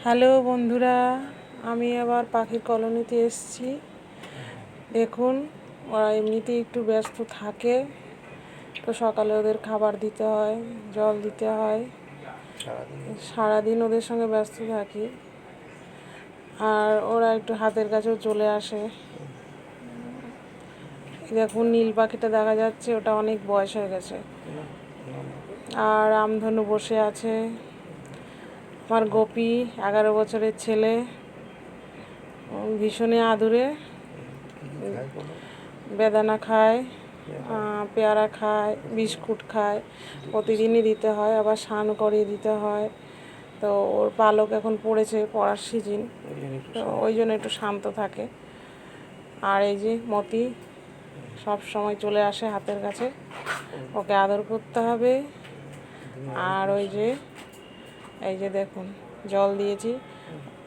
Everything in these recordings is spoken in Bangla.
হ্যালো বন্ধুরা, আমি আবার পাখির কলোনিতে এসেছি। দেখুন, ওরা এমনিতেই একটু ব্যস্ত থাকে, তো সকালে ওদের খাবার দিতে হয়, জল দিতে হয়, সারাদিন ওদের সঙ্গে ব্যস্ত থাকি। আর ওরা একটু হাতের কাছেও চলে আসে। দেখুন, নীল পাখিটা দেখা যাচ্ছে, ওটা অনেক বয়স হয়ে গেছে। আর রামধনু বসে আছে। আমার গোপী 11 বছরের ছেলে, ভীষণই আদুরে। বেদানা খায়, পেয়ারা খায়, বিস্কুট খায়, প্রতিদিনই দিতে হয়, আবার স্নান করিয়ে দিতে হয়। তো ওর পালক এখন পড়েছে, পড়ার সিজন, তো ওই জন্য একটু শান্ত থাকে। আর এই যে মতি সব সময় চলে আসে হাতের কাছে, ওকে আদর করতে হবে। আর এই যে দেখুন, জল দিয়েছি,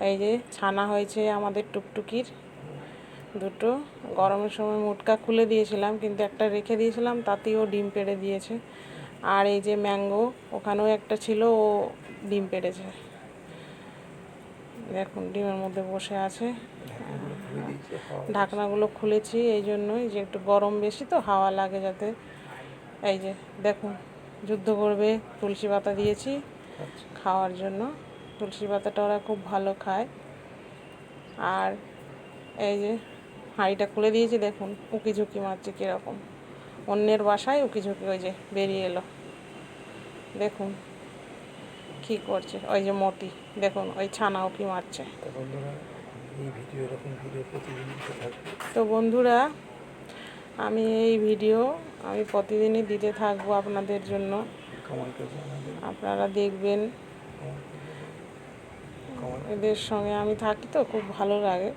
এই যে ছানা হয়েছে আমাদের টুকটুকির দুটো। গরমের সময় মুটকা খুলে দিয়েছিলাম, কিন্তু একটা রেখে দিয়েছিলাম, তাতেও ডিম পেড়ে দিয়েছে। আর এই যে ম্যাঙ্গো, ওখানেও একটা ছিল, ও ডিম পেড়েছে। দেখুন, ডিমের মধ্যে বসে আছে। ঢাকনাগুলো খুলেছি এই জন্যই যে একটু গরম বেশি, তো হাওয়া লাগে যাতে। এই যে দেখুন, যুদ্ধ করবে। তুলসী পাতা দিয়েছি খাওয়ার জন্য, তুলসী পাতাটা ওরা খুব ভালো খায়। আর এই যে হাঁড়িটা খুলে দিয়েছি, দেখুন উকি ঝুঁকি মারছে কীরকম। অন্যের বাসায় উকি ঝুঁকি, ওই যে বেরিয়ে এলো, দেখুন কী করছে। ওই যে মতি, দেখুন ওই ছানা উকি মারছে। তো বন্ধুরা, আমি এই ভিডিও প্রতিদিনই দিতে থাকবো আপনাদের জন্য। আপনারা দেখবেন, এদের সঙ্গে আমি থাকি তো খুব ভালো লাগে।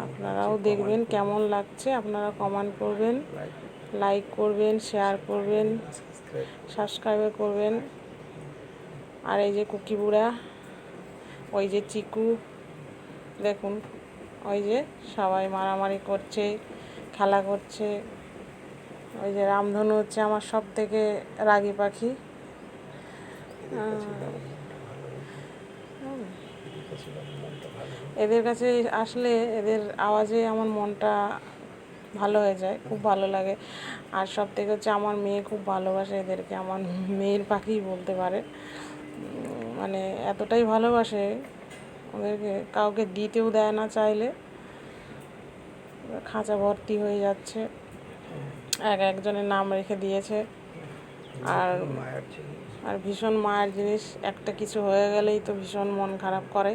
আপনারাও দেখবেন কেমন লাগছে, আপনারা কমেন্ট করবেন, লাইক করবেন, শেয়ার করবেন, সাবস্ক্রাইব করবেন। আর এই যে কুকি বুড়া, ওই যে চিকু, দেখুন ওই যে সবাই মারামারি করছে, খেলা করছে। ওই যে রামধনু হচ্ছে আমার সব থেকে রাগী পাখি। এদের কাছে আসলে এদের আওয়াজে আমার মনটা ভালো হয়ে যায়, খুব ভালো লাগে। আর সব থেকে হচ্ছে আমার মেয়ে খুব ভালোবাসে এদেরকে, আমার মেয়ের পাখি বলতে পারে। মানে এতটাই ভালোবাসে ওদেরকে, কাউকে দিতেও দেয় না চাইলে। খাঁচা ভর্তি হয়ে যাচ্ছে, একজনের নাম রেখে দিয়েছে। আর ভীষণ মায়ের জিনিস, একটা কিছু হয়ে গেলেই তো ভীষণ মন খারাপ করে।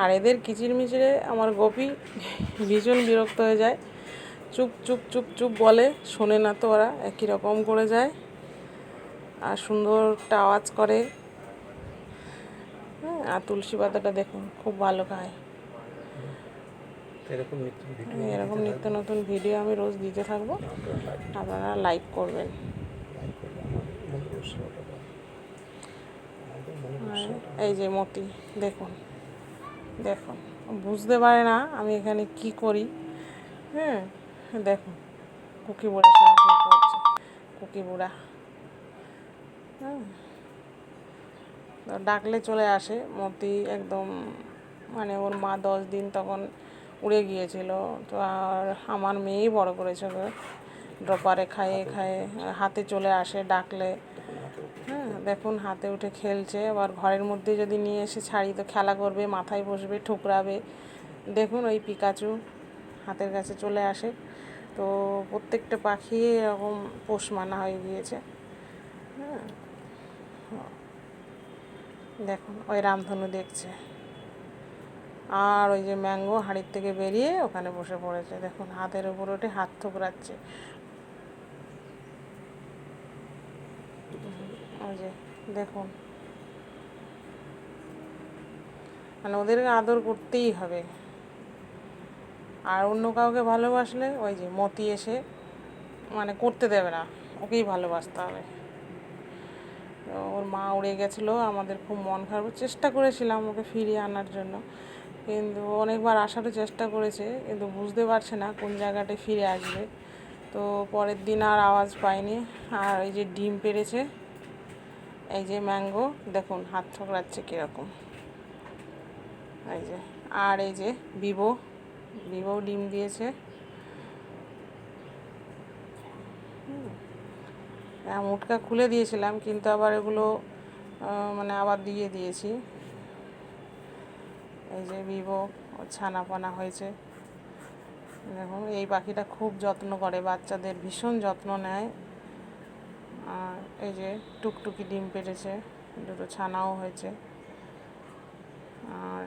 আর এদের কিচিরমিচিরে আমার গোপী ভীষণ বিরক্ত হয়ে যায়, চুপ চুপ চুপ চুপ বলে, শোনে না তো ওরা, একই রকম করে যায়। আর সুন্দর একটা আওয়াজ করে। আর তুলসী পাতাটা দেখুন খুব ভালো খায়। এরকম নিত্য নতুন ভিডিও আমি রোজ দিতে থাকবো, আপনারা লাইক করবেন। এই যে মতি, দেখুন দেখুন, বুঝতে পারে না আমি এখানে কি করি। দেখুন কুকি বুড়া সঙ্গে কী করছে, কুকি বুড়া ডাকলে চলে আসে। মতি একদম, মানে ওর মা 10 দিন তখন উড়ে গিয়েছিল, তো আর আমার মেয়েই বড় করেছে ওকে, ড্রপারে খাইয়ে খাইয়ে হাতে চলে আসে ডাকলে। দেখুন হাতে উঠে খেলছে। আবার ঘরের মধ্যে যদি নিয়ে এসে ছাড়ি তো খেলা করবে, মাথায় বসবে, ঠুকরাবে। দেখুন ওই পিকাচু হাতের কাছে চলে আসে। তো প্রত্যেকটা পাখি এরকম পোষ মানা হয়ে গিয়েছে। দেখুন ওই রামধনু দেখছে। আর ওই যে ম্যাঙ্গো হাঁড়ির থেকে বেরিয়ে ওখানে বসে পড়েছে, দেখুন হাতের উপর উঠে হাত ঠুকরাচ্ছে। ওই যে দেখুন, মানে ওদেরকে আদর করতেই হবে। আর অন্য কাউকে ভালোবাসলে ওই যে মতি এসে মানে করতে দেবে না, ওকেই ভালোবাসতে হবে। ওর মা উড়ে গেছিলো, আমাদের খুব মন খারাপ, চেষ্টা করেছিলাম ওকে ফিরিয়ে আনার জন্য, কিন্তু অনেকবার আসারও চেষ্টা করেছে, কিন্তু বুঝতে পারছে না কোন জায়গাটায় ফিরে আসবে। তো পরের দিন আর আওয়াজ পাইনি। আর এই যে ডিম পেড়েছে, এই যে ম্যাঙ্গো, দেখুন হাত ঠোকরাচ্ছে কীরকম। এই যে, আর এই যে ভিভো ডিম দিয়েছে। মুটকা খুলে দিয়েছিলাম, কিন্তু আবার এগুলো মানে আবার দিয়ে দিয়েছি। এই যে ভিভো ছানা পানা হয়েছে। দেখুন এই পাখিটা খুব যত্ন করে, বাচ্চাদের ভীষণ যত্ন নেয়। আর এই যে টুকটুকি ডিম পেড়েছে, দুটো ছানাও হয়েছে। আর